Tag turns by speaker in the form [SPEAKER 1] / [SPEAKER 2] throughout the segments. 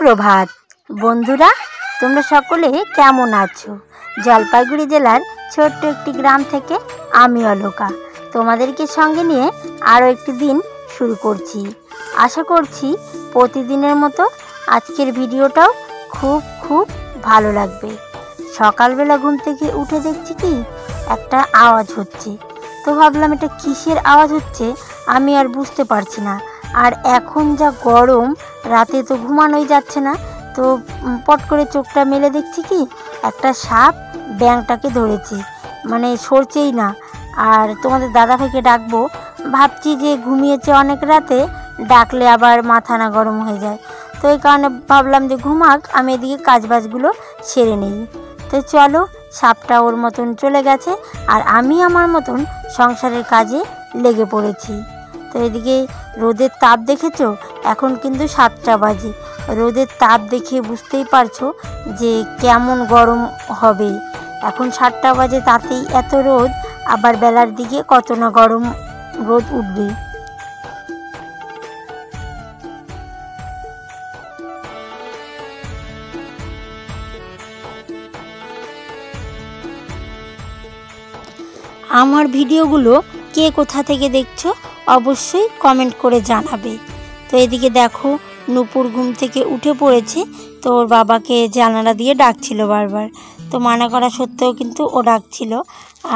[SPEAKER 1] সুপ্রভাত বন্ধুরা, তোমরা সকলে কেমন আছো? জলপাইগুড়ি জেলার ছোট্ট একটি গ্রাম থেকে আমি অলকা তোমাদেরকে সঙ্গে নিয়ে আরও একটি দিন শুরু করছি। আশা করছি প্রতিদিনের মতো আজকের ভিডিওটাও খুব ভালো লাগবে। সকালবেলা ঘুম থেকে উঠে দেখছি কি একটা আওয়াজ হচ্ছে, তো ভাবলাম এটা কিসের আওয়াজ হচ্ছে আমি আর বুঝতে পারছি না। আর এখন যা গরম, রাতে তো ঘুমানোই যাচ্ছে না, তো পট করে চোখটা মেলে দেখছি কি একটা সাপ ব্যাঙটাকে ধরেছে, মানে সরছেই না। আর তোমাদের দাদাভাইকে ডাকবো, ভাবছি যে ঘুমিয়েছে অনেক রাতে, ডাকলে আবার মাথা না গরম হয়ে যায়, তো এই কারণে ভাবলাম যে ঘুমাক, আমি এদিকে কাজবাজগুলো সেরে নেই। তো চলো, সাপটা ওর মতন চলে গেছে আর আমি আমার মতন সংসারের কাজে লেগে পড়েছি। তো এদিকে রোদের তাপ দেখেছো, এখন কিন্তু 7টা বাজে। রোদের তাপ দেখে বুঝতেই পারছো যে কেমন গরম হবে। এখন 7টা বাজে, তাতেই এত রোদ, আবার বেলার দিকে কত না গরম রোদ উঠবে। আমার ভিডিওগুলো কে কোথা থেকে দেখছো অবশ্যই কমেন্ট করে জানাবে। তো এদিকে দেখো, নূপুর ঘুম থেকে উঠে পড়েছে, তো ওর বাবাকে জানালা দিয়ে ডাকছিল বারবার, তো মানা করা সত্ত্বেও কিন্তু ও ডাকছিল।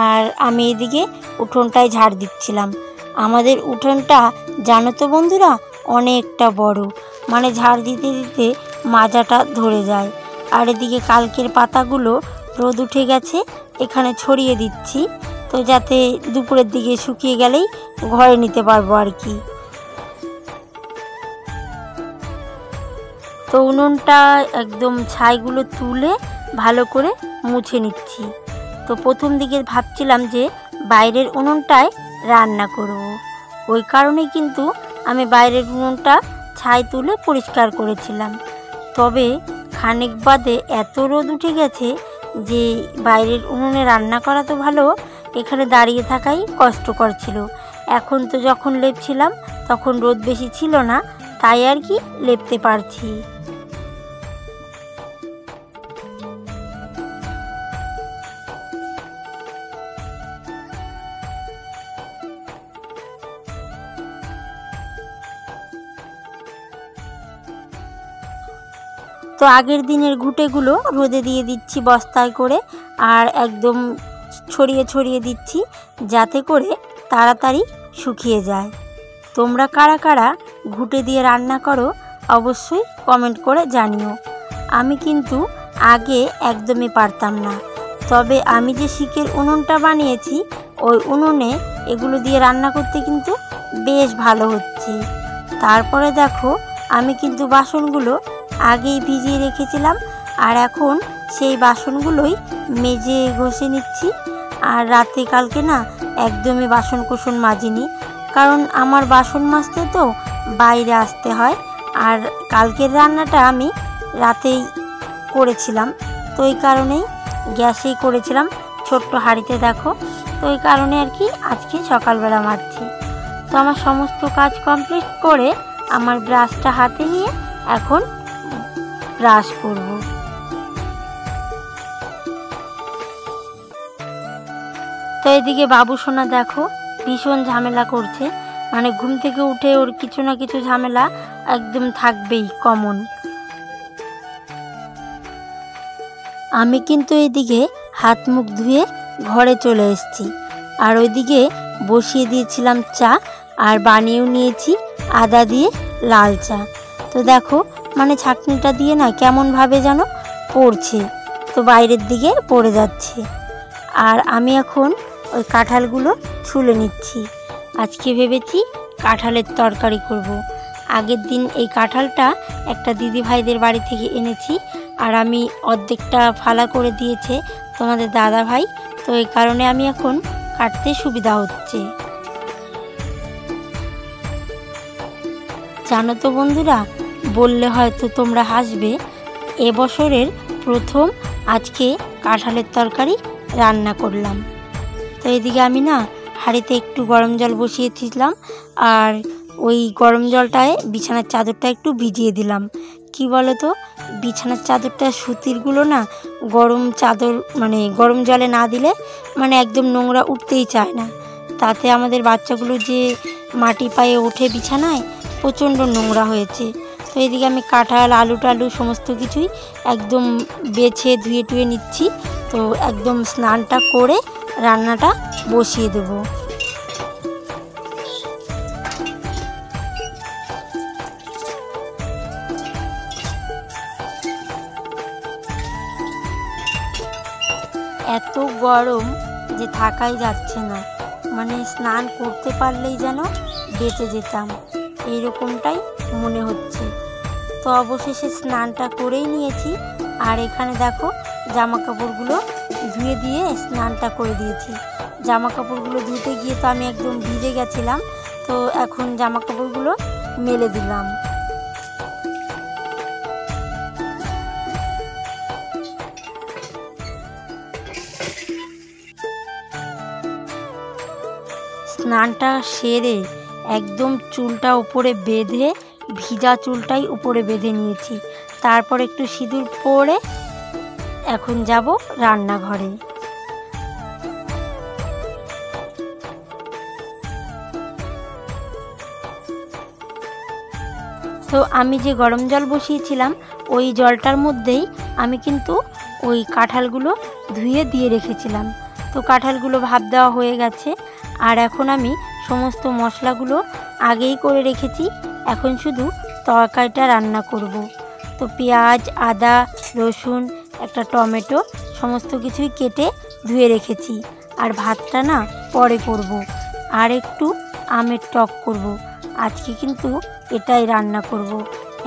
[SPEAKER 1] আর আমি এদিকে উঠোনটায় ঝাড় দিচ্ছিলাম। আমাদের উঠোনটা জানো তো বন্ধুরা, অনেকটা বড়, মানে ঝাড় দিতে দিতে মাজাটা ধরে যায়। আর এদিকে কালকের পাতাগুলো রোদ উঠে গেছে, এখানে ছড়িয়ে দিচ্ছি, তো যাতে দুপুরের দিকে শুকিয়ে গেলেই ঘরে নিতে পারবো আর কি। তো উনুনটা একদম ছাইগুলো তুলে ভালো করে মুছে নিচ্ছি। তো প্রথম দিকে ভাবছিলাম যে বাইরের উনুনটায় রান্না করব, ওই কারণেই কিন্তু আমি বাইরের উনুনটা ছাই তুলে পরিষ্কার করেছিলাম। তবে খানিক বাদে এত রোদ উঠে গেছে যে বাইরের উনুনে রান্না করা তো ভালো, এখানে দাঁড়িয়ে থাকাই কষ্টকর ছিল। এখন তো যখন লেপছিলাম তখন রোদ বেশি ছিল না, তাই আর কি লেপতে পারছি। তো আগের দিনের ঘুঁটেগুলো রোদে দিয়ে দিচ্ছি বস্তায় করে, আর একদম ছড়িয়ে ছড়িয়ে দিচ্ছি যাতে করে তাড়াতাড়ি শুকিয়ে যায়। তোমরা কারা কারা ঘুঁটে দিয়ে রান্না করো অবশ্যই কমেন্ট করে জানিও। আমি কিন্তু আগে একদমই পারতাম না, তবে আমি যে শিকের উনুনটা বানিয়েছি ওই উনুনে এগুলো দিয়ে রান্না করতে কিন্তু বেশ ভালো হচ্ছে। তারপরে দেখো, আমি কিন্তু বাসনগুলো আগেই ভিজিয়ে রেখেছিলাম, আর এখন সেই বাসনগুলোই মেজে ঘষে নিচ্ছি। আর রাতে কালকে না একদমই বাসন কুসন মাজিনি, কারণ আমার বাসন মাজতে তো বাইরে আসতে হয়, আর কালকের রান্নাটা আমি রাতেই করেছিলাম, তো এই কারণেই গ্যাসেই করেছিলাম ছোট্ট হাঁড়িতে দেখো, তো এই কারণে আর কি আজকে সকালবেলা মাজছি। তো আমার সমস্ত কাজ কমপ্লিট করে আমার ব্রাশটা হাতে নিয়ে এখন ব্রাশ করব। তো এদিকে বাবু সোনা দেখো ভীষণ ঝামেলা করছে, মানে ঘুম থেকে উঠে ওর কিছু না কিছু ঝামেলা একদম থাকবেই কমন। আমি কিন্তু এদিকে হাত মুখ ধুয়ে ঘরে চলে এসেছি, আর ওইদিকে বসিয়ে দিয়েছিলাম চা, আর বানিয়েও নিয়েছি আদা দিয়ে লাল চা। তো দেখো, মানে ছাঁকনিটা দিয়ে না কেমনভাবে যেন পড়ছে, তো বাইরের দিকে পড়ে যাচ্ছে। আর আমি এখন ওই কাঁঠালগুলো ছুলে নিচ্ছি। আজকে ভেবেছি কাঁঠালের তরকারি করব। আগের দিন এই কাঁঠালটা একটা দিদি ভাইদের বাড়ি থেকে এনেছি, আর আমি অর্ধেকটা ফালা করে দিয়েছে তোমাদের দাদা ভাই, তো এই কারণে আমি এখন কাটতে সুবিধা হচ্ছে। জানো তো বন্ধুরা, বললে হয়তো তোমরা হাসবে, এবছরের প্রথম আজকে কাঁঠালের তরকারি রান্না করলাম। তো এদিকে আমি না হাঁড়িতে একটু গরম জল বসিয়েছিলাম, আর ওই গরম জলটায় বিছানার চাদরটা একটু ভিজিয়ে দিলাম, কি বলো তো, বিছানার চাদরটা সুতিরগুলো না গরম চাদর মানে গরম জলে না দিলে মানে একদম নোংরা উঠতেই চায় না। তাতে আমাদের বাচ্চাগুলো যে মাটি পায়ে ওঠে বিছানায়, প্রচণ্ড নোংরা হয়েছে। তো এদিকে আমি কাঁঠাল, আলু টালু সমস্ত কিছুই একদম বেছে ধুয়ে টুয়ে নিচ্ছি। তো একদম স্নানটা করে রান্নাটা বসিয়ে দেবো। এত গরম যে থাকাই যাচ্ছে না, মানে স্নান করতে পারলেই যেন বেঁচে যেতাম, এইরকমটাই মনে হচ্ছে। তো অবশেষে স্নানটা করেই নিয়েছি। আর এখানে দেখো জামা কাপড়গুলো ধুয়ে দিয়ে স্নানটা করে দিয়েছি। জামা কাপড়গুলো ধুতে গিয়ে তো আমি একদম ভিজে গেছিলাম। তো এখন জামা কাপড়গুলো মেলে দিলাম। স্নানটা সেরে একদম চুলটা উপরে বেঁধে, ভিজা চুলটাই উপরে বেঁধে নিয়েছি। তারপর একটু সিঁদুর পরে এখন যাব রান্নাঘরে। তো আমি যে গরম জল বসিয়েছিলাম ওই জলটার মধ্যেই আমি কিন্তু ওই কাঁঠালগুলো ধুয়ে দিয়ে রেখেছিলাম। তো কাঁঠালগুলো ভাপ দেওয়া হয়ে গেছে। আর এখন আমি সমস্ত মশলাগুলো আগেই করে রেখেছি, এখন শুধু তরকারিটা রান্না করব। তো পেঁয়াজ, আদা, রসুন, একটা টমেটো সমস্ত কিছুই কেটে ধুয়ে রেখেছি। আর ভাতটা না পরে করব। আর একটু আমের টক করব। আজকে কিন্তু এটাই রান্না করব।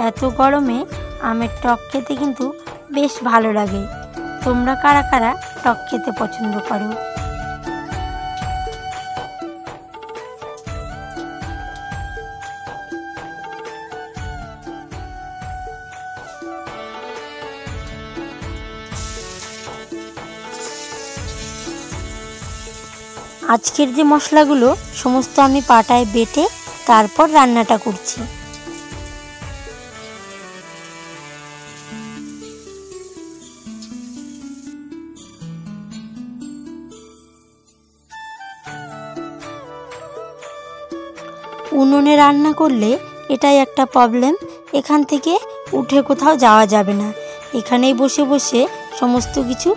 [SPEAKER 1] এত গরমে আমের টক খেতে কিন্তু বেশ ভালো লাগে। তোমরা কারা কারা টক খেতে পছন্দ করো? আজকের যে মশলাগুলো সমস্ত আমি পাটায় বেটে তারপর রান্নাটা করছি। উনুনে রান্না করলে এটাই একটা প্রবলেম, এখান থেকে উঠে কোথাও যাওয়া যাবে না, এখানেই বসে বসে সমস্ত কিছু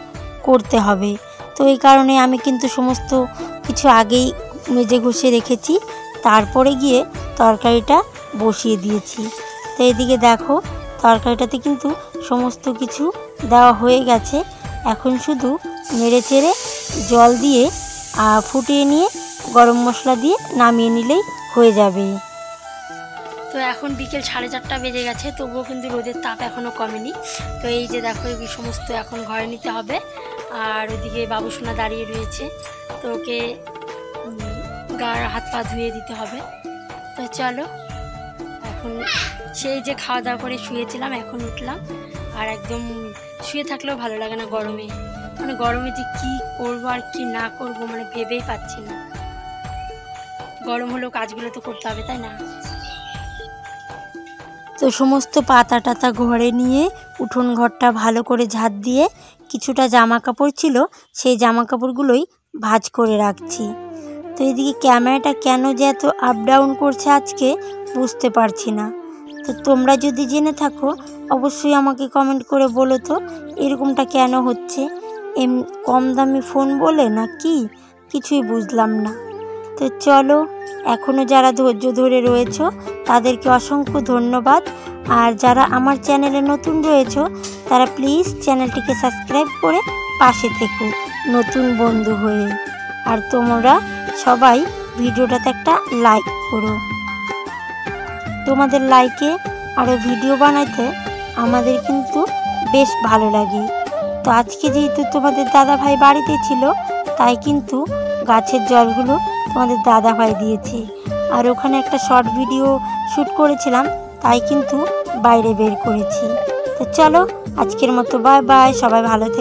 [SPEAKER 1] করতে হবে। তো এই কারণে আমি কিন্তু সমস্ত কিছু আগেই মেজে ঘষে রেখেছি, তারপরে গিয়ে তরকারিটা বসিয়ে দিয়েছি। তো এদিকে দেখো তরকারিটাতে কিন্তু সমস্ত কিছু দেওয়া হয়ে গেছে। এখন শুধু নেড়ে চেড়ে জল দিয়ে ফুটিয়ে নিয়ে গরম মশলা দিয়ে নামিয়ে নিলেই হয়ে যাবে। তো এখন বিকেল 4:30 বেজে গেছে, তবুও কিন্তু রোদের তাপ এখনও কমেনি। তো এই যে দেখো এই সমস্ত এখন ঘরে নিতে হবে। আর ওদিকে বাবুসোনা দাঁড়িয়ে রয়েছে, তো ওকে গার হাত পা ধুয়ে দিতে হবে। তো চলো, এখন সেই যে খাওয়া দাওয়া করে শুয়েছিলাম, এখন উঠলাম। আর একদম শুয়ে থাকলেও ভালো লাগে না গরমে, মানে গরমে যে কী করবো আর কি না করবো মানে ভেবেই পাচ্ছি না। গরম হলেও কাজগুলো তো করতে হবে, তাই না? তো সমস্ত পাতা টাতা ঘরে নিয়ে উঠোন ঘরটা ভালো করে ঝাঁট দিয়ে কিছুটা জামা কাপড় ছিল সেই জামা কাপড়গুলোই ভাঁজ করে রাখছি। তো এদিকে ক্যামেরাটা কেন যে এত আপ ডাউন করছে আজকে বুঝতে পারছি না। তো তোমরা যদি জেনে থাকো অবশ্যই আমাকে কমেন্ট করে বলো তো এরকমটা কেন হচ্ছে। কম দামি ফোন বলে না কি, কিছুই বুঝলাম না। তো চলো, এখনও যারা ধৈর্য ধরে রয়েছো তাদেরকে অসংখ্য ধন্যবাদ। আর যারা আমার চ্যানেলে নতুন রয়েছো তারা প্লিজ চ্যানেলটিকে সাবস্ক্রাইব করে পাশে থেকো নতুন বন্ধু হয়ে। আর তোমরা সবাই ভিডিওটাতে একটা লাইক করো, তোমাদের লাইকে আরও ভিডিও বানাইতে আমাদের কিন্তু বেশ ভালো লাগে। তো আজকে যেহেতু তোমাদের দাদাভাই বাড়িতে ছিল তাই কিন্তু গাছের জলগুলো তোমাদের দাদাভাই দিয়েছে। আর ওখানে একটা শর্ট ভিডিও শ্যুট করেছিলাম তাই কিন্তু বাইরে বের করেছি। তো চলো আজকের মতো বাই বাই, সবাই ভালো থেকো।